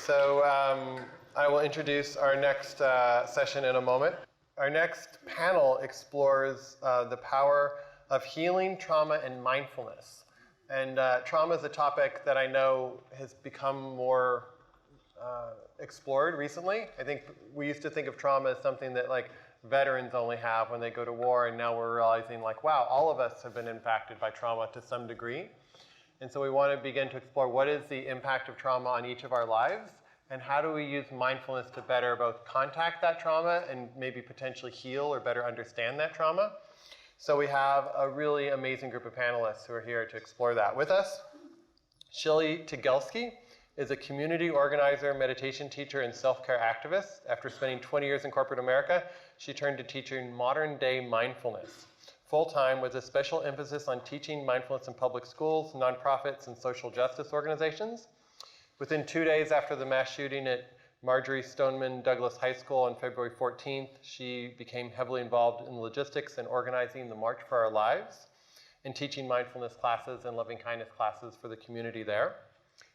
So I will introduce our next session in a moment. Our next panel explores the power of healing, trauma, and mindfulness. And trauma is a topic that I know has become more explored recently. I think we used to think of trauma as something that like veterans only have when they go to war, and now we're realizing like, wow, all of us have been impacted by trauma to some degree. And so we want to begin to explore what is the impact of trauma on each of our lives, and how do we use mindfulness to better both contact that trauma and maybe potentially heal or better understand that trauma. So we have a really amazing group of panelists who are here to explore that with us. Shelley Tegelski is a community organizer, meditation teacher, and self-care activist. After spending 20 years in corporate America, she turned to teaching modern-day mindfulness full-time with a special emphasis on teaching mindfulness in public schools, nonprofits, and social justice organizations. Within 2 days after the mass shooting at Marjorie Stoneman Douglas High School on February 14th, she became heavily involved in logistics and organizing the March for Our Lives and teaching mindfulness classes and loving kindness classes for the community there.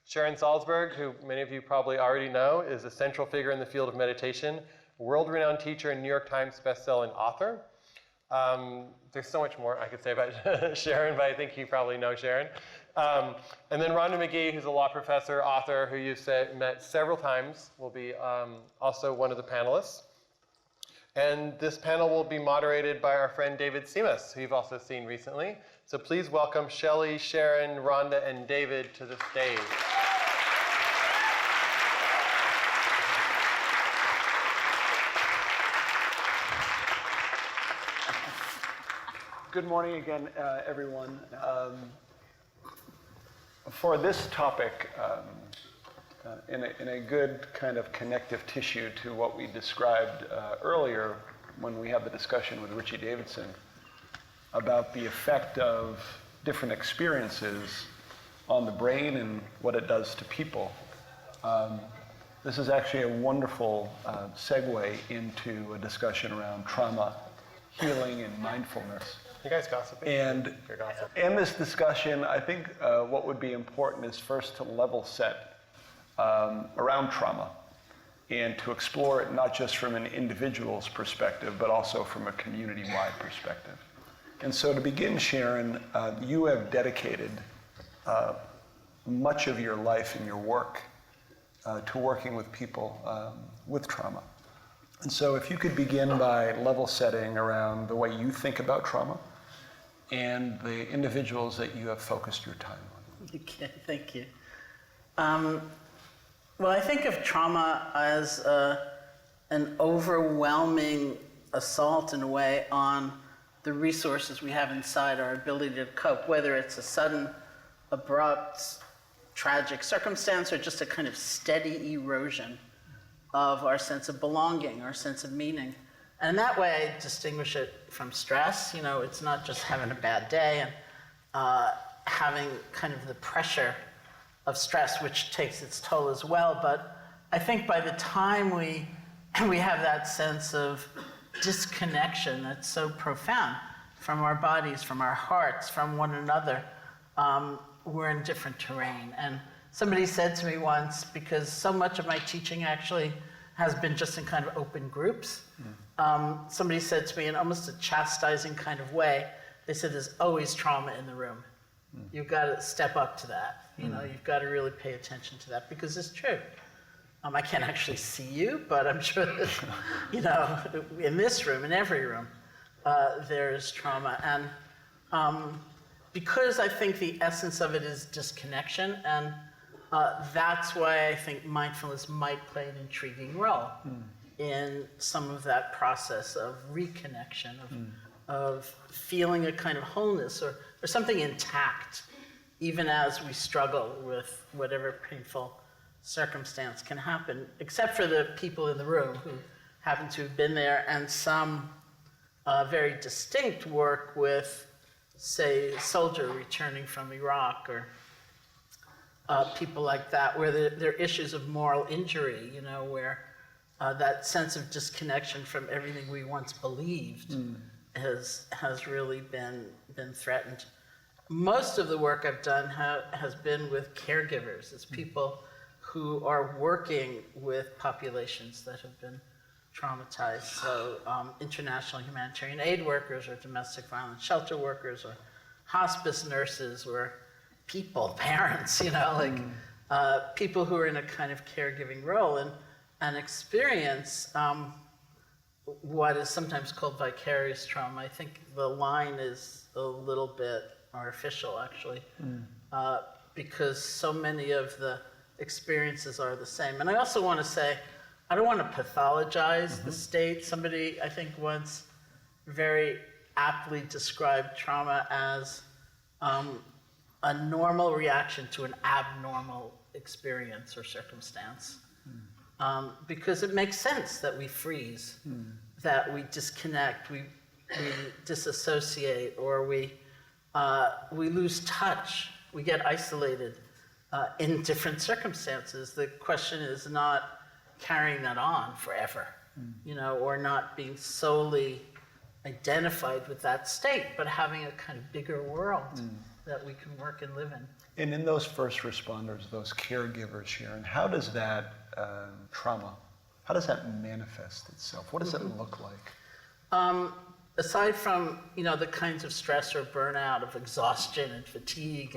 Sharon Salzberg, who many of you probably already know, is a central figure in the field of meditation, a world-renowned teacher and New York Times best-selling author. There's so much more I could say about Sharon, but I think you probably know Sharon. And then Rhonda McGee, who's a law professor, author, who you've met several times, will be also one of the panelists. And this panel will be moderated by our friend David Simas, who you've also seen recently. So please welcome Shelley, Sharon, Rhonda, and David to the stage. Good morning again, everyone. For this topic, in a good kind of connective tissue to what we described earlier when we had the discussion with Richie Davidson about the effect of different experiences on the brain and what it does to people. This is actually a wonderful segue into a discussion around trauma, healing, and mindfulness. You guys gossiping? And in this discussion, I think what would be important is first to level set around trauma and to explore it not just from an individual's perspective, but also from a community-wide perspective. And so to begin, Sharon, you have dedicated much of your life and your work to working with people with trauma. And so if you could begin by level setting around the way you think about trauma and the individuals that you have focused your time on. Okay, thank you. Well, I think of trauma as an overwhelming assault in a way on the resources we have inside, our ability to cope, whether it's a sudden, abrupt, tragic circumstance or just a kind of steady erosion of our sense of belonging, our sense of meaning. And in that way, I distinguish it from stress. You know, it's not just having a bad day and having kind of the pressure of stress, which takes its toll as well. But I think by the time we have that sense of disconnection that's so profound from our bodies, from our hearts, from one another, we're in different terrain. And somebody said to me once, because so much of my teaching actually has been just in kind of open groups, somebody said to me in almost a chastising kind of way, they said, there's always trauma in the room. You've got to step up to that. You know, you've got to really pay attention to that because it's true. I can't actually see you, but I'm sure that, you know, in this room, in every room, there's trauma. And because I think the essence of it is disconnection, and that's why I think mindfulness might play an intriguing role in some of that process of reconnection, of feeling a kind of wholeness or something intact, even as we struggle with whatever painful circumstance can happen, except for the people in the room who happen to have been there, and some very distinct work with, say, a soldier returning from Iraq or people like that, where there are issues of moral injury, you know, where that sense of disconnection from everything we once believed has really been threatened. Most of the work I've done has been with caregivers. It's people who are working with populations that have been traumatized. So international humanitarian aid workers or domestic violence shelter workers or hospice nurses or people, parents, people who are in a kind of caregiving role and experience what is sometimes called vicarious trauma. I think the line is a little bit artificial, actually, because so many of the experiences are the same. And I also want to say, I don't want to pathologize the state. Somebody, I think, once very aptly described trauma as a normal reaction to an abnormal experience or circumstance. Because it makes sense that we freeze, that we disconnect, we disassociate, or we lose touch, we get isolated in different circumstances. The question is not carrying that on forever, or not being solely identified with that state, but having a kind of bigger world that we can work and live in. And in those first responders, those caregivers, Sharon, how does that trauma, how does that manifest itself? What does it look like? Aside from, the kinds of stress or burnout of exhaustion and fatigue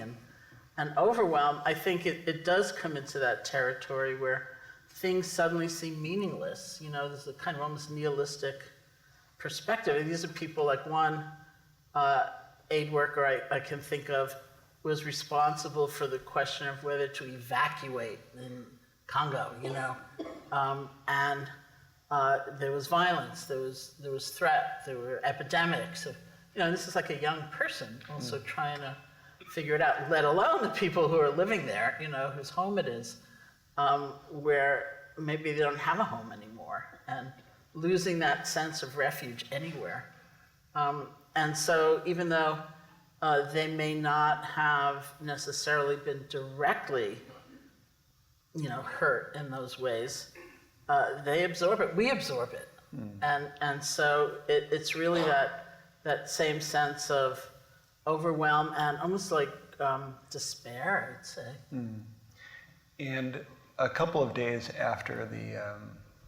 and overwhelm, I think it does come into that territory where things suddenly seem meaningless. There's a kind of almost nihilistic perspective. And these are people like one aid worker I can think of was responsible for the question of whether to evacuate in Congo, and there was violence, there was threat, there were epidemics. This is like a young person also trying to figure it out, let alone the people who are living there, whose home it is, where maybe they don't have a home anymore, and losing that sense of refuge anywhere. And so even though they may not have necessarily been directly, hurt in those ways, they absorb it, we absorb it. And so it's really that same sense of overwhelm and almost like despair, I'd say. And a couple of days after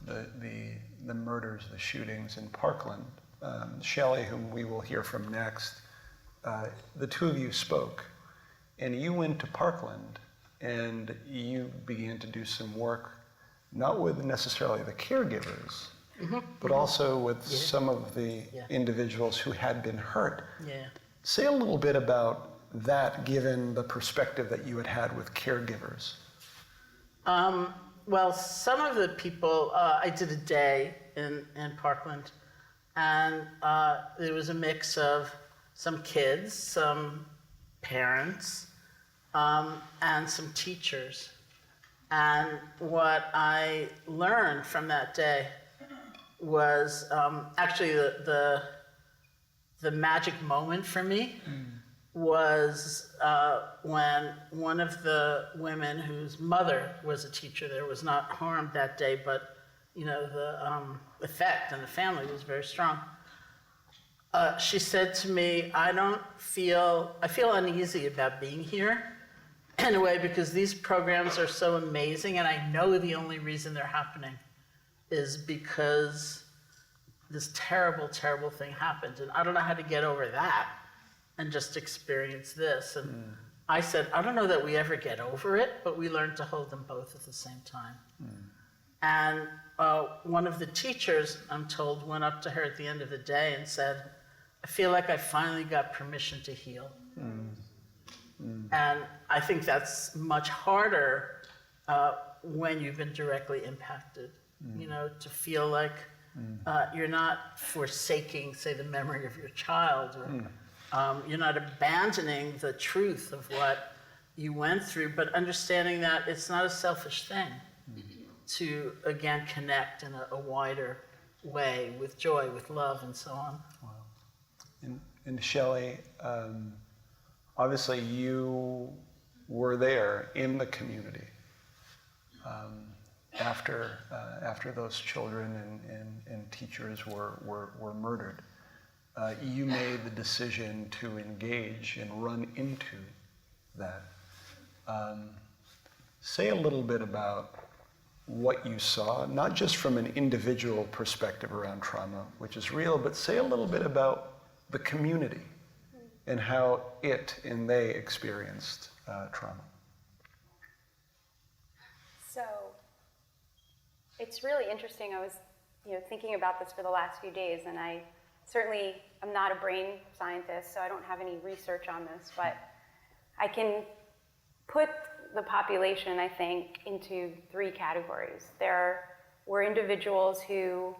the murders, the shootings in Parkland, Shelley, whom we will hear from next, the two of you spoke, and you went to Parkland and you began to do some work, not with necessarily the caregivers, but also with some of the individuals who had been hurt. Say a little bit about that, given the perspective that you had with caregivers. Well, some of the people, I did a day in Parkland, and there was a mix of some kids, some parents, and some teachers. And what I learned from that day was actually the magic moment for me was when one of the women whose mother was a teacher there was not harmed that day, but the effect on the family was very strong. She said to me, I feel uneasy about being here in a way because these programs are so amazing, and I know the only reason they're happening is because this terrible, terrible thing happened, and I don't know how to get over that and just experience this. And I said, I don't know that we ever get over it, but we learn to hold them both at the same time. And one of the teachers, I'm told, went up to her at the end of the day and said, I feel like I finally got permission to heal. And I think that's much harder when you've been directly impacted, to feel like you're not forsaking, say, the memory of your child, or you're not abandoning the truth of what you went through, but understanding that it's not a selfish thing to, again, connect in a wider way with joy, with love, and so on. Wow. And Shelley, obviously you were there in the community after those children and teachers were murdered. You made the decision to engage and run into that. say a little bit about what you saw, not just from an individual perspective around trauma, which is real, but say a little bit about the community and how it and they experienced trauma. So it's really interesting. I was thinking about this for the last few days, and I certainly am not a brain scientist, so I don't have any research on this, but I can put the population, I think, into three categories. There were individuals who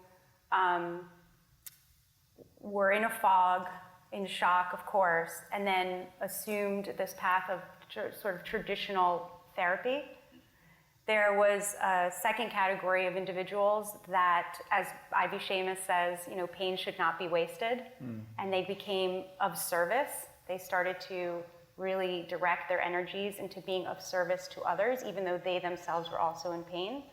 were in a fog, in shock, of course, and then assumed this path of sort of traditional therapy. There was a second category of individuals that, as Ivy Seamus says, pain should not be wasted, and they became of service. They started to really direct their energies into being of service to others, even though they themselves were also in pain.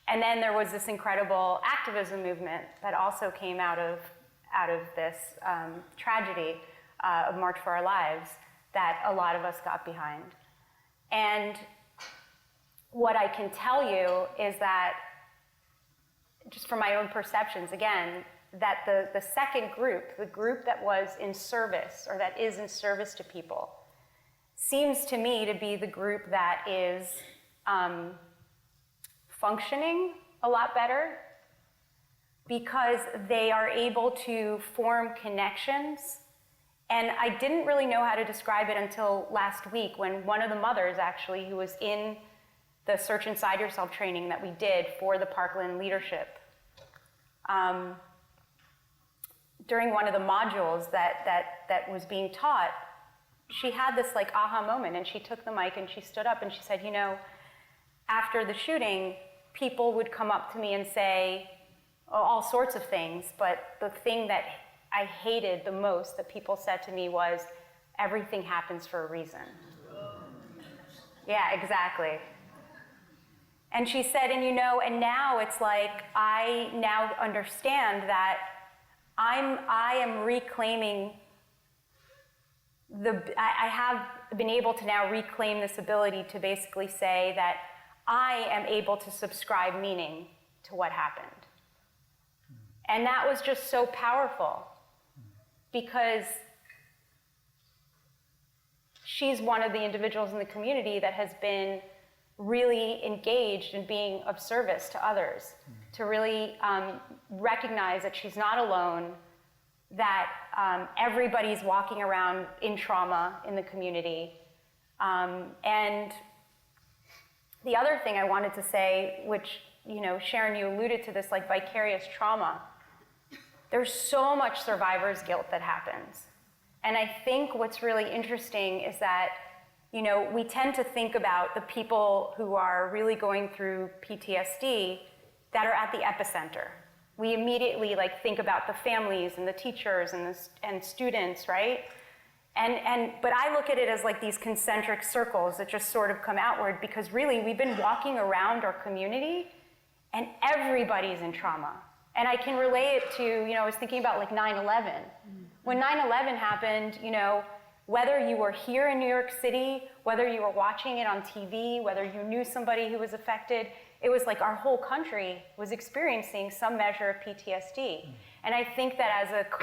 And then there was this incredible activism movement that also came out of this tragedy of March for Our Lives that a lot of us got behind. And what I can tell you is that, just from my own perceptions, again, that the second group, the group that was in service, or that is in service to people, seems to me to be the group that is functioning a lot better, because they are able to form connections. And I didn't really know how to describe it until last week, when one of the mothers, actually, who was in the Search Inside Yourself training that we did for the Parkland leadership, during one of the modules that was being taught, she had this aha moment, and she took the mic and she stood up and she said, after the shooting, people would come up to me and say all sorts of things, but the thing that I hated the most that people said to me was, everything happens for a reason. Yeah, exactly. And she said, and now it's like, I now understand that I am reclaiming I have been able to now reclaim this ability to basically say that I am able to subscribe meaning to what happened. And that was just so powerful, because she's one of the individuals in the community that has been really engaged in being of service to others, to really recognize that she's not alone, that everybody's walking around in trauma in the community. And the other thing I wanted to say, which, Sharon, you alluded to this, vicarious trauma. There's so much survivor's guilt that happens. And I think what's really interesting is that, we tend to think about the people who are really going through PTSD that are at the epicenter. We immediately think about the families and the teachers and students, right? But I look at it as these concentric circles that just sort of come outward, because really we've been walking around our community and everybody's in trauma. And I can relate it to, I was thinking about 9/11. When 9/11 happened, whether you were here in New York City, whether you were watching it on TV, whether you knew somebody who was affected, it was like our whole country was experiencing some measure of PTSD. And I think that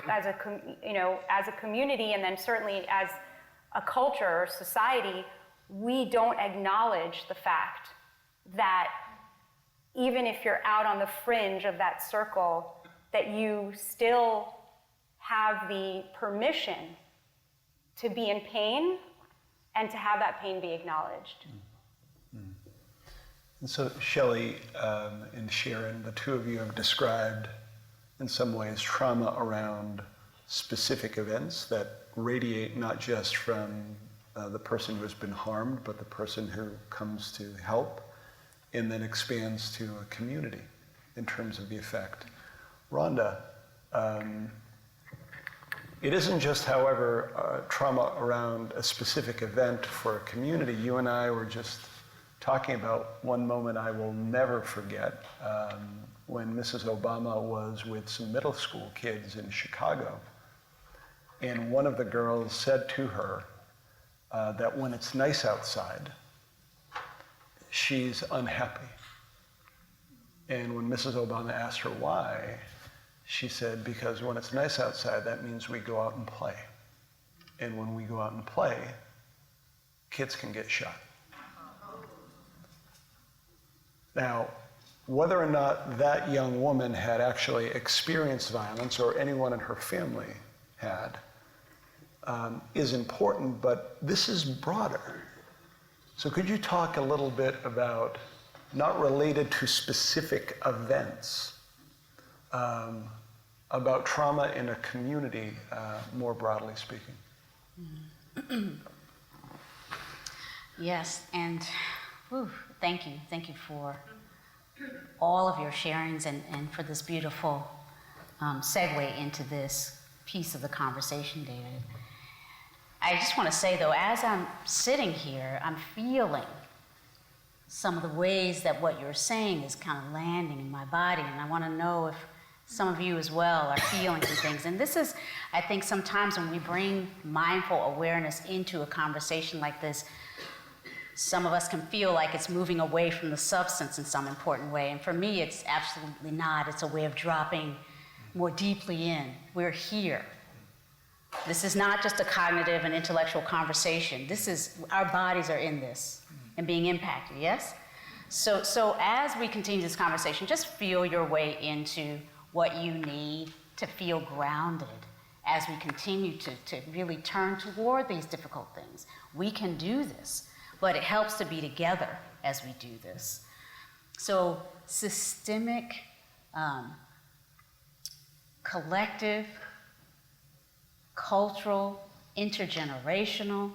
as a community, and then certainly as a culture or society, we don't acknowledge the fact that even if you're out on the fringe of that circle, that you still have the permission to be in pain and to have that pain be acknowledged. And so Shelley and Sharon, the two of you have described in some ways trauma around specific events that radiate not just from the person who has been harmed, but the person who comes to help, and then expands to a community in terms of the effect. Rhonda, it isn't just, however, trauma around a specific event for a community. You and I were just talking about one moment I will never forget, when Mrs. Obama was with some middle school kids in Chicago. And one of the girls said to her that when it's nice outside, she's unhappy. And when Mrs. Obama asked her why, she said, because when it's nice outside, that means we go out and play. And when we go out and play, kids can get shot. Now, whether or not that young woman had actually experienced violence, or anyone in her family had, is important, but this is broader. So could you talk a little bit about, not related to specific events, about trauma in a community, more broadly speaking? Yes, and thank you. Thank you for all of your sharings and for this beautiful segue into this piece of the conversation, David. I just want to say, though, as I'm sitting here, I'm feeling some of the ways that what you're saying is kind of landing in my body, and I want to know if some of you as well are feeling some things. And this is, I think, sometimes when we bring mindful awareness into a conversation like this, some of us can feel like it's moving away from the substance in some important way. And for me, it's absolutely not. It's a way of dropping more deeply in. We're here. This is not just a cognitive and intellectual conversation. This is, our bodies are in this and being impacted, yes? So as we continue this conversation, just feel your way into what you need to feel grounded as we continue to really turn toward these difficult things. We can do this, but it helps to be together as we do this. So systemic, collective, cultural, intergenerational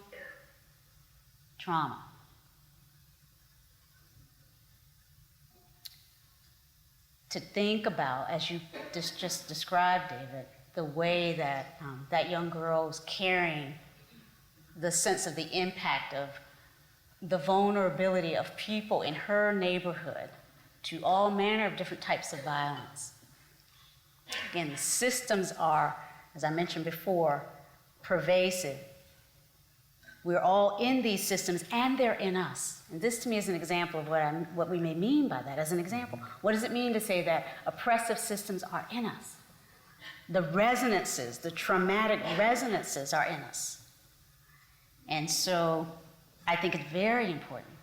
trauma. To think about, as you just described, David, the way that that young girl is carrying the sense of the impact of the vulnerability of people in her neighborhood to all manner of different types of violence. Again, the systems are, as I mentioned before, pervasive. We're all in these systems, and they're in us. And this, to me, is an example of what we may mean by that. As an example, what does it mean to say that oppressive systems are in us? The resonances, the traumatic resonances are in us. And so I think it's very important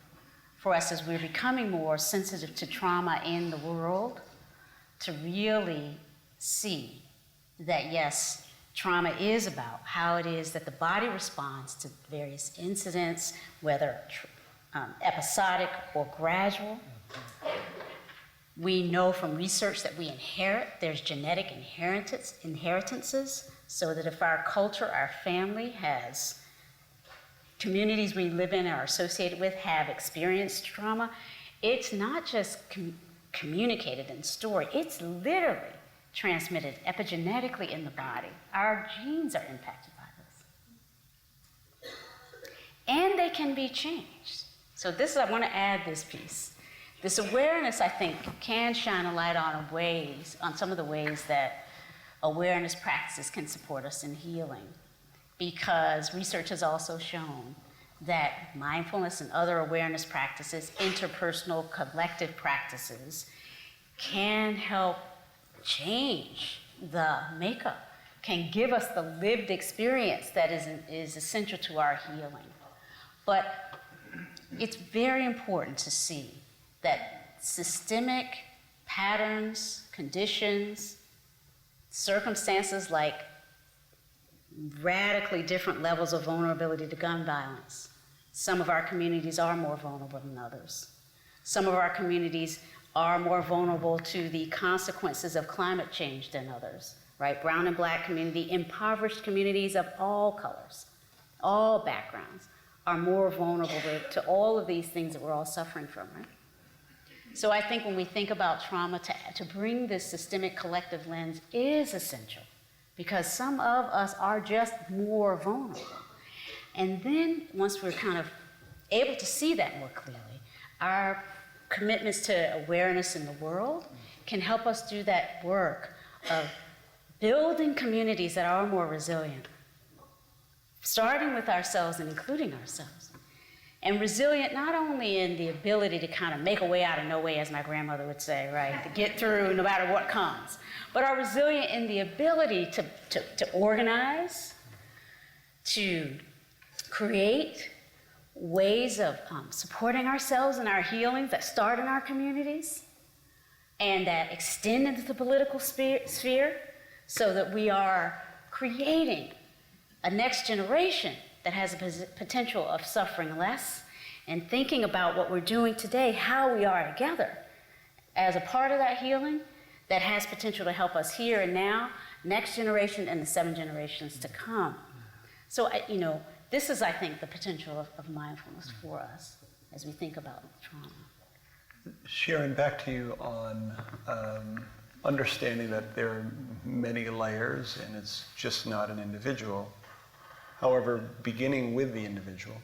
for us, as we're becoming more sensitive to trauma in the world, to really see that, yes, trauma is about how it is that the body responds to various incidents, whether episodic or gradual. We know from research that we inherit, there's genetic inheritances, so that if our culture, our family has, communities we live in or are associated with have experienced trauma, it's not just communicated in story, it's literally transmitted epigenetically in the body. Our genes are impacted by this. And they can be changed. So this is, I want to add this piece. This awareness, I think, can shine a light on some of the ways that awareness practices can support us in healing. Because research has also shown that mindfulness and other awareness practices, interpersonal, collective practices, can help change the makeup, can give us the lived experience that is essential to our healing. But it's very important to see that systemic patterns, conditions, circumstances like radically different levels of vulnerability to gun violence. Some of our communities are more vulnerable than others. Some of our communities are more vulnerable to the consequences of climate change than others, right? Brown and black community, impoverished communities of all colors, all backgrounds, are more vulnerable to all of these things that we're all suffering from, right? So I think when we think about trauma, to bring this systemic collective lens is essential, because some of us are just more vulnerable. And then once we're kind of able to see that more clearly, our commitments to awareness in the world can help us do that work of building communities that are more resilient, starting with ourselves and including ourselves. And resilient not only in the ability to kind of make a way out of no way, as my grandmother would say, right, to get through no matter what comes, but are resilient in the ability to organize, to create ways of supporting ourselves and our healings that start in our communities and that extend into the political sphere so that we are creating a next generation that has a potential of suffering less, and thinking about what we're doing today, how we are together as a part of that healing that has potential to help us here and now, next generation, and the 7 generations to come. So, this is, I think, the potential of mindfulness for us as we think about trauma. Sharon, back to you on understanding that there are many layers and it's just not an individual. However, beginning with the individual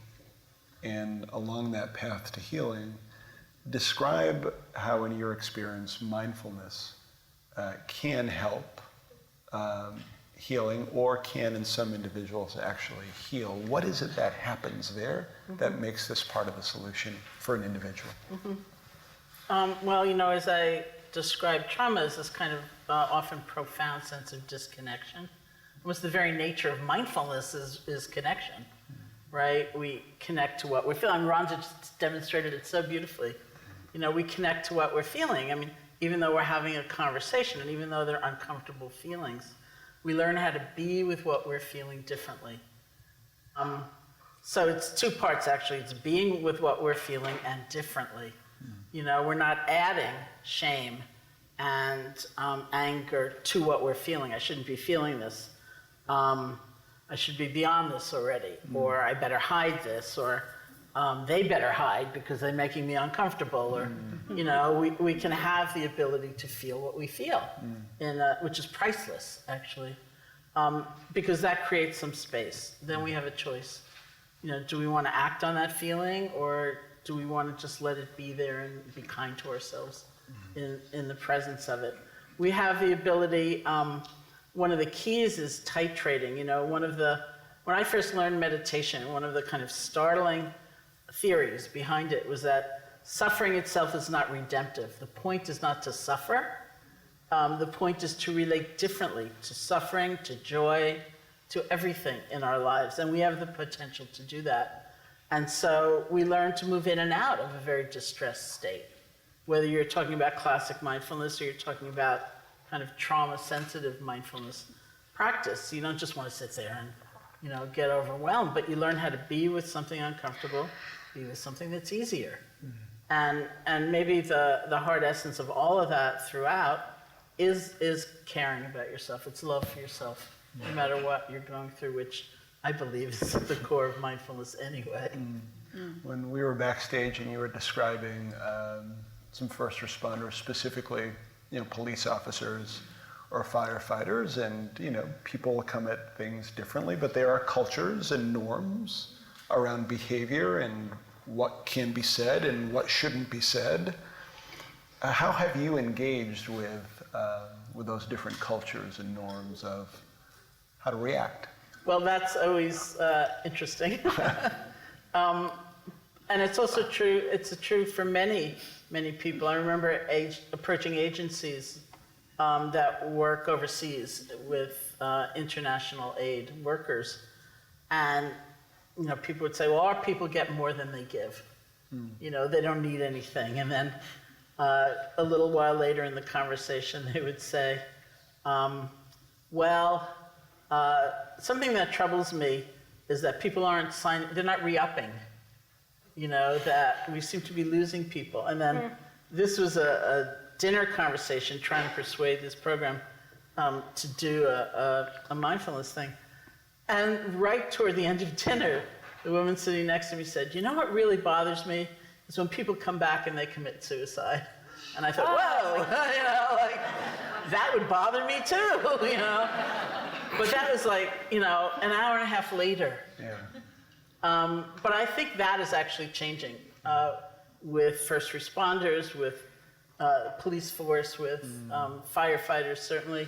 and along that path to healing, describe how, in your experience, mindfulness can help healing, or can, in some individuals, actually heal. What is it that happens there that makes this part of the solution for an individual? Well, as I describe trauma as this kind of often profound sense of disconnection. Almost the very nature of mindfulness is connection, right? We connect to what we're feeling. Rhonda just demonstrated it so beautifully. We connect to what we're feeling. I mean, even though we're having a conversation and even though they're uncomfortable feelings, we learn how to be with what we're feeling differently. So it's 2 parts, actually. It's being with what we're feeling and differently. We're not adding shame and anger to what we're feeling. I shouldn't be feeling this. I should be beyond this already, or I better hide this, or they better hide because they're making me uncomfortable, or, we can have the ability to feel what we feel, which is priceless, actually, because that creates some space. Then we have a choice. Do we want to act on that feeling, or do we want to just let it be there and be kind to ourselves in the presence of it? We have the ability, one of the keys is titrating. When I first learned meditation, one of the kind of startling theories behind it was that suffering itself is not redemptive. The point is not to suffer. The point is to relate differently to suffering, to joy, to everything in our lives. And we have the potential to do that. And so we learn to move in and out of a very distressed state. Whether you're talking about classic mindfulness or you're talking about kind of trauma-sensitive mindfulness practice, you don't just want to sit there and get overwhelmed, but you learn how to be with something uncomfortable, be with something that's easier. And maybe the heart essence of all of that throughout is caring about yourself. It's love for yourself, no matter what you're going through, which I believe is at the core of mindfulness anyway. When we were backstage and you were describing some first responders, specifically, police officers or firefighters, and people come at things differently, but there are cultures and norms around behavior and what can be said and what shouldn't be said. How have you engaged with those different cultures and norms of how to react? Well, that's always interesting. And it's also true, it's true for many people. I remember approaching agencies that work overseas with international aid workers. And people would say, well, our people get more than they give. They don't need anything. And then a little while later in the conversation, they would say, something that troubles me is that people aren't signing, they're not re-upping. That we seem to be losing people. And then this was a dinner conversation trying to persuade this program to do a mindfulness thing. And right toward the end of dinner, the woman sitting next to me said, what really bothers me is when people come back and they commit suicide. And I thought, whoa, that would bother me too, But that was an hour and a half later. Yeah. But I think that is actually changing with first responders, with police force, with firefighters certainly,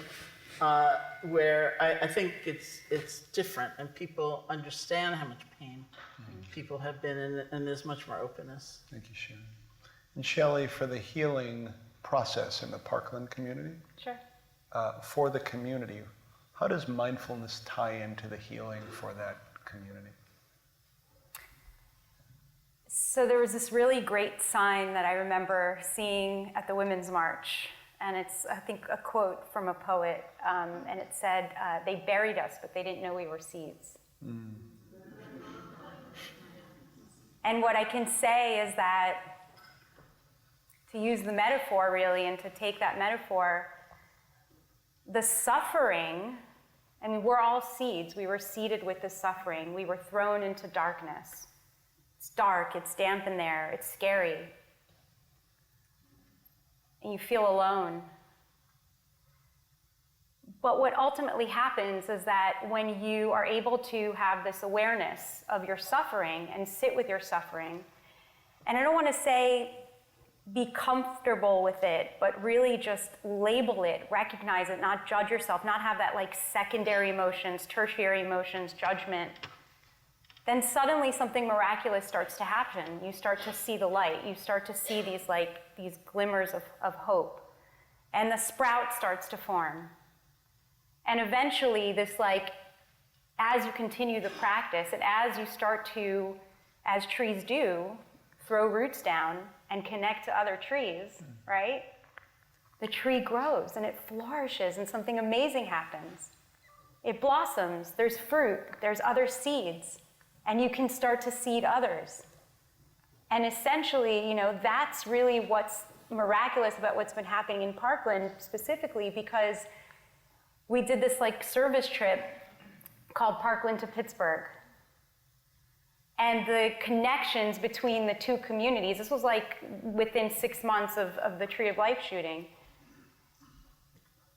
where I think it's different and people understand how much pain people have been, and there's much more openness. Thank you, Sharon. And Shelley, for the healing process in the Parkland community, Sure. for the community, how does mindfulness tie into the healing for that community? So there was this really great sign that I remember seeing at the Women's March, and it's, I think, a quote from a poet, and it said, "They buried us, but they didn't know we were seeds." Mm. And what I can say is that, to use the metaphor really, and to take that metaphor, the suffering, I mean, we're all seeds. We were seeded with the suffering. We were thrown into darkness. It's dark, it's damp in there, it's scary. And you feel alone. But what ultimately happens is that when you are able to have this awareness of your suffering and sit with your suffering, and I don't want to say be comfortable with it, but really just label it, recognize it, not judge yourself, not have that like secondary emotions, tertiary emotions, judgment, then suddenly something miraculous starts to happen. You start to see the light. You start to see these glimmers of hope. And the sprout starts to form. And eventually this as you continue the practice, and as you start to, as trees do, throw roots down and connect to other trees, right? The tree grows and it flourishes and something amazing happens. It blossoms, there's fruit, there's other seeds, and you can start to seed others. And essentially, that's really what's miraculous about what's been happening in Parkland specifically, because we did this service trip called Parkland to Pittsburgh. And the connections between the two communities, this was within 6 months of the Tree of Life shooting.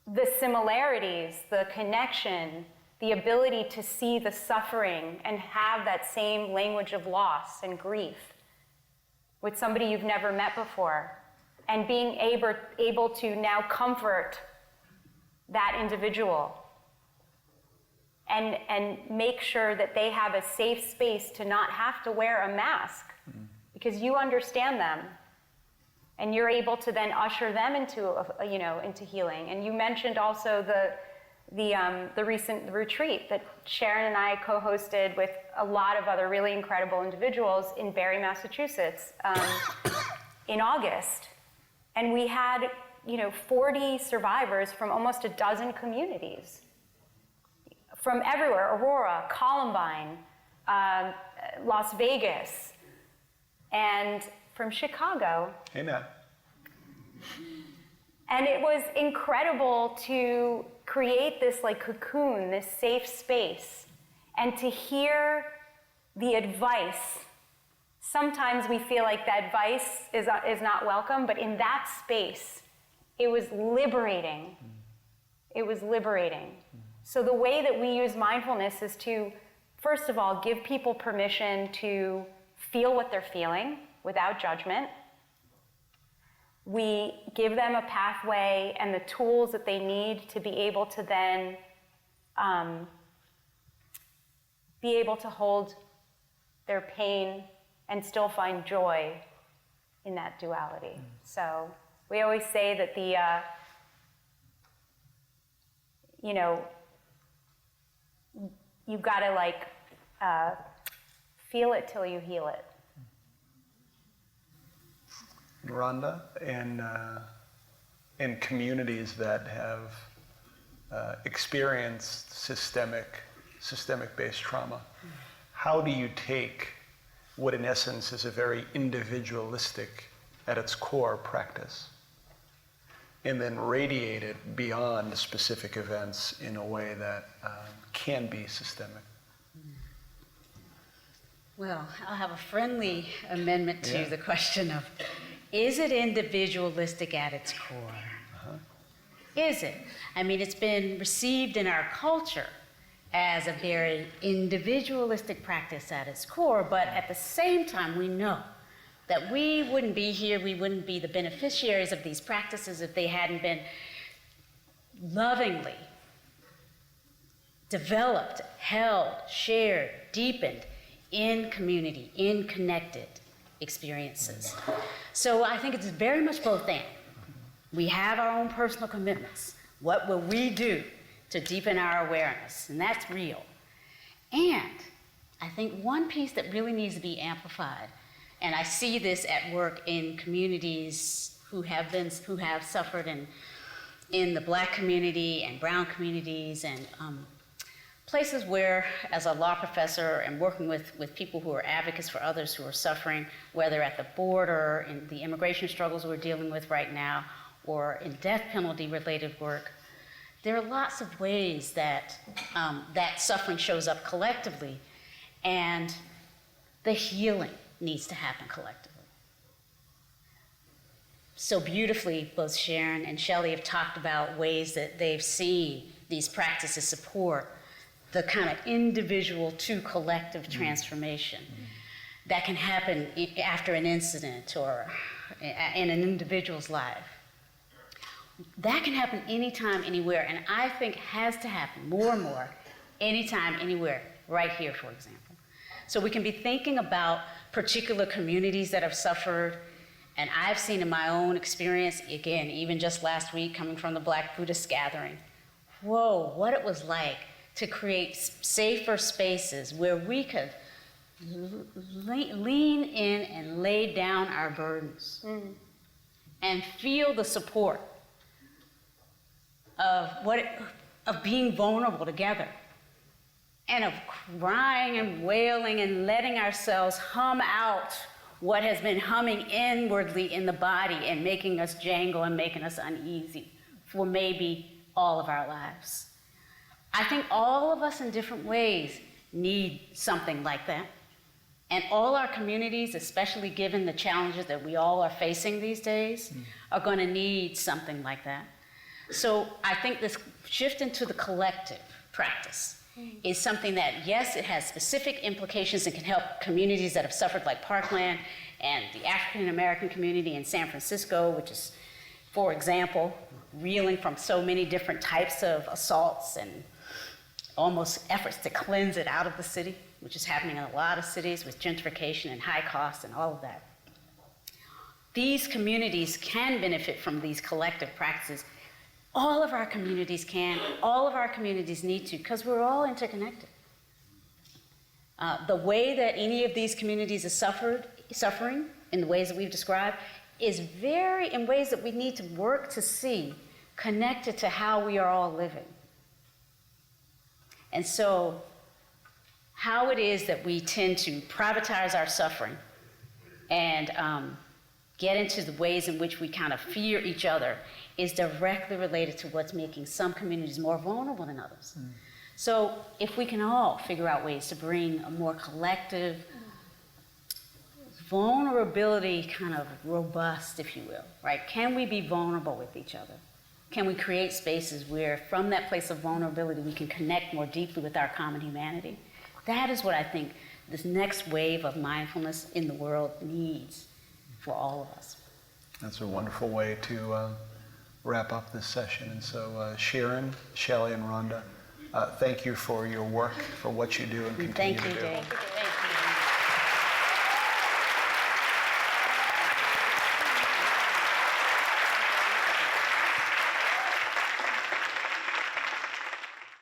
The similarities, the connection, the ability to see the suffering and have that same language of loss and grief with somebody you've never met before, and being able to now comfort that individual and make sure that they have a safe space to not have to wear a mask, because you understand them and you're able to then usher them into into healing. And you mentioned also the recent retreat that Sharon and I co-hosted with a lot of other really incredible individuals in Barre, Massachusetts, in August. And we had 40 survivors from almost a dozen communities. From everywhere: Aurora, Columbine, Las Vegas, and from Chicago. Hey, now. And it was incredible to create this cocoon, this safe space, and to hear the advice. Sometimes we feel like the advice is not welcome, but in that space, it was liberating. It was liberating. So the way that we use mindfulness is to, first of all, give people permission to feel what they're feeling without judgment. We give them a pathway and the tools that they need to be able to then be able to hold their pain and still find joy in that duality. So we always say that you've got to feel it till you heal it. Rhonda, in communities that have experienced systemic-based trauma, how do you take what in essence is a very individualistic, at its core, practice, and then radiate it beyond specific events in a way that can be systemic? Well, I'll have a friendly amendment to the question of, is it individualistic at its core? Uh-huh. Is it? I mean, it's been received in our culture as a very individualistic practice at its core, but at the same time, we know that we wouldn't be here, we wouldn't be the beneficiaries of these practices if they hadn't been lovingly developed, held, shared, deepened in community, in connected experiences. So I think it's very much both and. We have our own personal commitments. What will we do to deepen our awareness? And that's real. And I think one piece that really needs to be amplified, and I see this at work in communities who have suffered in the Black community and brown communities and places where, as a law professor and working with people who are advocates for others who are suffering, whether at the border, in the immigration struggles we're dealing with right now, or in death penalty related work, there are lots of ways that that suffering shows up collectively, and the healing needs to happen collectively. So beautifully, both Sharon and Shelley have talked about ways that they've seen these practices support the kind of individual to collective transformation that can happen after an incident or in an individual's life. That can happen anytime, anywhere, and I think has to happen more and more, anytime, anywhere, right here, for example. So we can be thinking about particular communities that have suffered, and I've seen in my own experience, again, even just last week, coming from the Black Buddhist gathering, whoa, what it was like to create safer spaces where we could lean in and lay down our burdens and feel the support of being vulnerable together and of crying and wailing and letting ourselves hum out what has been humming inwardly in the body and making us jangle and making us uneasy for maybe all of our lives. I think all of us in different ways need something like that. And all our communities, especially given the challenges that we all are facing these days, are going to need something like that. So I think this shift into the collective practice is something that, yes, it has specific implications and can help communities that have suffered, like Parkland and the African American community in San Francisco, which is, for example, reeling from so many different types of assaults and almost efforts to cleanse it out of the city, which is happening in a lot of cities with gentrification and high costs and all of that. These communities can benefit from these collective practices. All of our communities can, all of our communities need to, because we're all interconnected. The way that any of these communities are suffering in the ways that we've described is in ways that we need to work to see connected to how we are all living. And so how it is that we tend to privatize our suffering and get into the ways in which we kind of fear each other is directly related to what's making some communities more vulnerable than others. So if we can all figure out ways to bring a more collective vulnerability, kind of robust, if you will, right? Can we be vulnerable with each other? Can we create spaces where from that place of vulnerability we can connect more deeply with our common humanity? That is what I think this next wave of mindfulness in the world needs for all of us. That's a wonderful way to wrap up this session. And so Sharon, Shelley, and Rhonda, thank you for your work, for what you do and continue to do. Thank you, Dave.